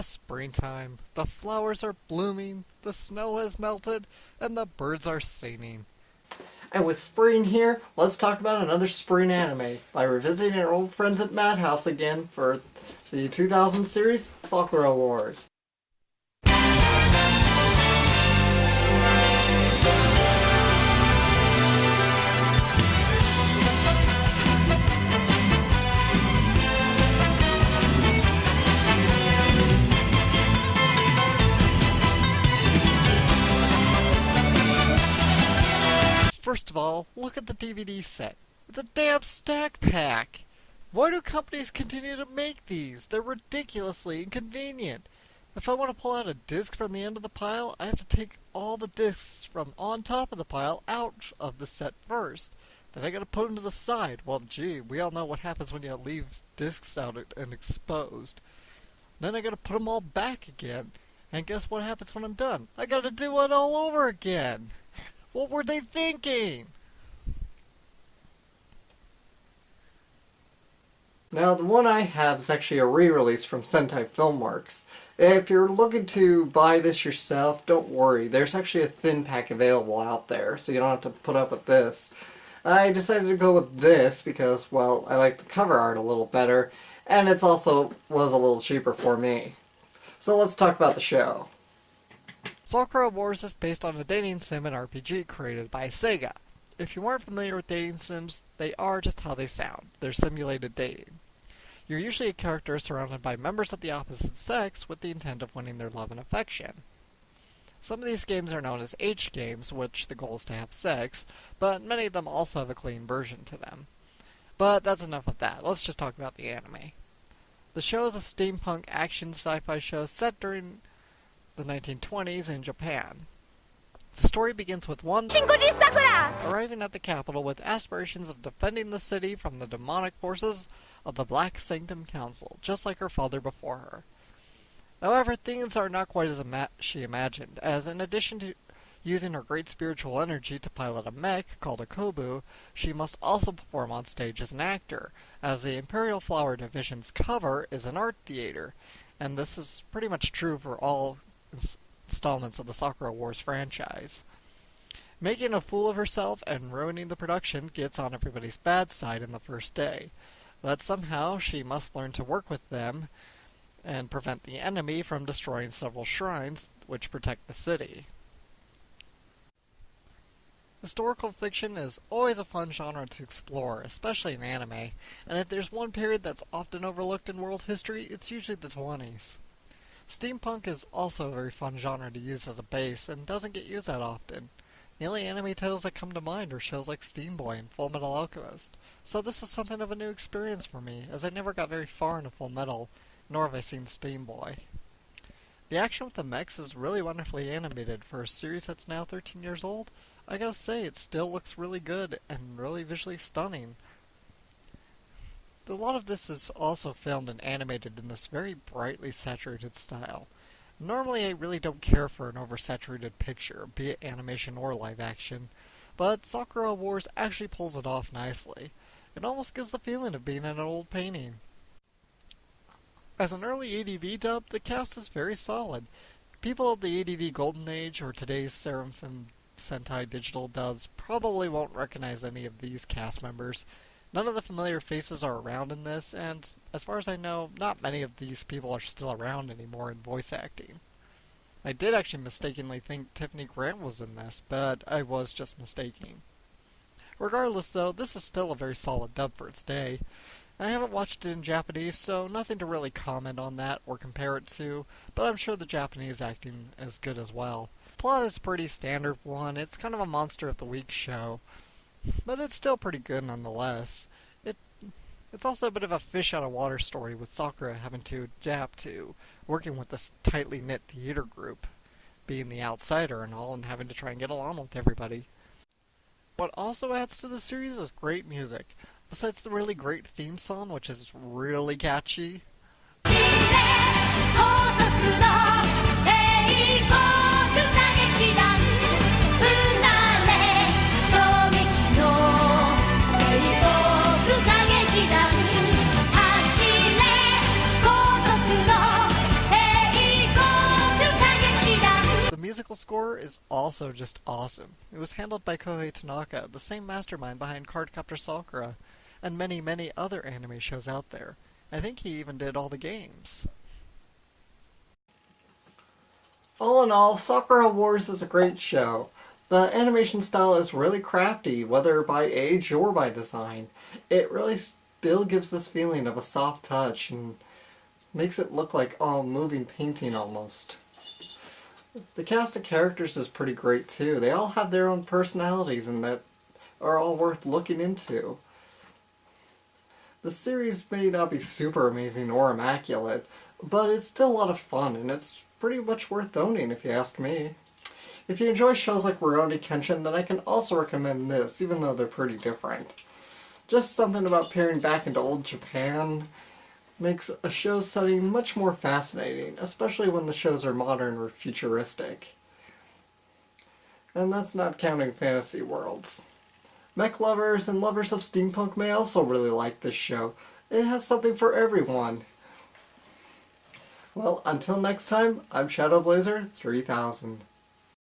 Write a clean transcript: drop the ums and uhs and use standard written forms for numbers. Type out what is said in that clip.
Springtime. The flowers are blooming, the snow has melted, and the birds are singing. And with spring here, let's talk about another spring anime by revisiting our old friends at Madhouse again for the 2000 series, Sakura Wars. First of all, look at the DVD set. It's a damn stack pack! Why do companies continue to make these? They're ridiculously inconvenient. If I want to pull out a disc from the end of the pile, I have to take all the discs from on top of the pile out of the set first. Then I gotta put them to the side. Well, gee, we all know what happens when you leave discs out and exposed. Then I gotta put them all back again. And guess what happens when I'm done? I gotta do it all over again! What were they thinking? Now, the one I have is actually a re-release from Sentai Filmworks. If you're looking to buy this yourself, don't worry. There's actually a thin pack available out there, so you don't have to put up with this. I decided to go with this because, well, I like the cover art a little better, and it also was a little cheaper for me. So let's talk about the show. Sakura Wars is based on a dating sim and RPG created by SEGA. If you aren't familiar with dating sims, they are just how they sound. They're simulated dating. You're usually a character surrounded by members of the opposite sex with the intent of winning their love and affection. Some of these games are known as H games, which the goal is to have sex, but many of them also have a clean version to them. But that's enough of that. Let's just talk about the anime. The show is a steampunk action sci-fi show set during the 1920s in Japan. The story begins with one Sakura arriving at the capital with aspirations of defending the city from the demonic forces of the Black Sanctum Council, just like her father before her. However, things are not quite as she imagined, as in addition to using her great spiritual energy to pilot a mech called a Kobu, she must also perform on stage as an actor, as the Imperial Flower Division's cover is an art theater, and this is pretty much true for all installments of the Sakura Wars franchise. Making a fool of herself and ruining the production gets on everybody's bad side in the first day, but somehow she must learn to work with them and prevent the enemy from destroying several shrines which protect the city. Historical fiction is always a fun genre to explore, especially in anime, and if there's one period that's often overlooked in world history, it's usually the 20s. Steampunk is also a very fun genre to use as a base, and doesn't get used that often. The only anime titles that come to mind are shows like Steam Boy and Full Metal Alchemist, so this is something of a new experience for me, as I never got very far into Full Metal, nor have I seen Steam Boy. The action with the mechs is really wonderfully animated for a series that's now 13 years old. I gotta say, it still looks really good and really visually stunning. A lot of this is also filmed and animated in this very brightly saturated style. Normally I really don't care for an oversaturated picture, be it animation or live action, but Sakura Wars actually pulls it off nicely. It almost gives the feeling of being in an old painting. As an early ADV dub, the cast is very solid. People of the ADV Golden Age or today's Seraphim Sentai digital dubs probably won't recognize any of these cast members. None of the familiar faces are around in this, and as far as I know, not many of these people are still around anymore in voice acting. I did actually mistakenly think Tiffany Grant was in this, but I was just mistaken. Regardless though, this is still a very solid dub for its day. I haven't watched it in Japanese, so nothing to really comment on that or compare it to, but I'm sure the Japanese acting is good as well. Plot is a pretty standard one. It's kind of a monster of the week show, but it's still pretty good nonetheless. It's also a bit of a fish out of water story, with Sakura having to adapt to working with this tightly knit theater group, being the outsider and all, and having to try and get along with everybody. What also adds to the series is great music. Besides the really great theme song, which is really catchy, musical score is also just awesome. It was handled by Kohei Tanaka, the same mastermind behind Cardcaptor Sakura, and many, many other anime shows out there. I think he even did all the games. All in all, Sakura Wars is a great show. The animation style is really crafty, whether by age or by design. It really still gives this feeling of a soft touch and makes it look like a moving painting almost. The cast of characters is pretty great too. They all have their own personalities and that are all worth looking into. The series may not be super amazing or immaculate, but it's still a lot of fun and it's pretty much worth owning if you ask me. If you enjoy shows like Rurouni Kenshin, then I can also recommend this, even though they're pretty different. Just something about peering back into old Japan makes a show's setting much more fascinating, especially when the shows are modern or futuristic. And that's not counting fantasy worlds. Mech lovers and lovers of steampunk may also really like this show. It has something for everyone. Well, until next time, I'm Shadowblazer 3000.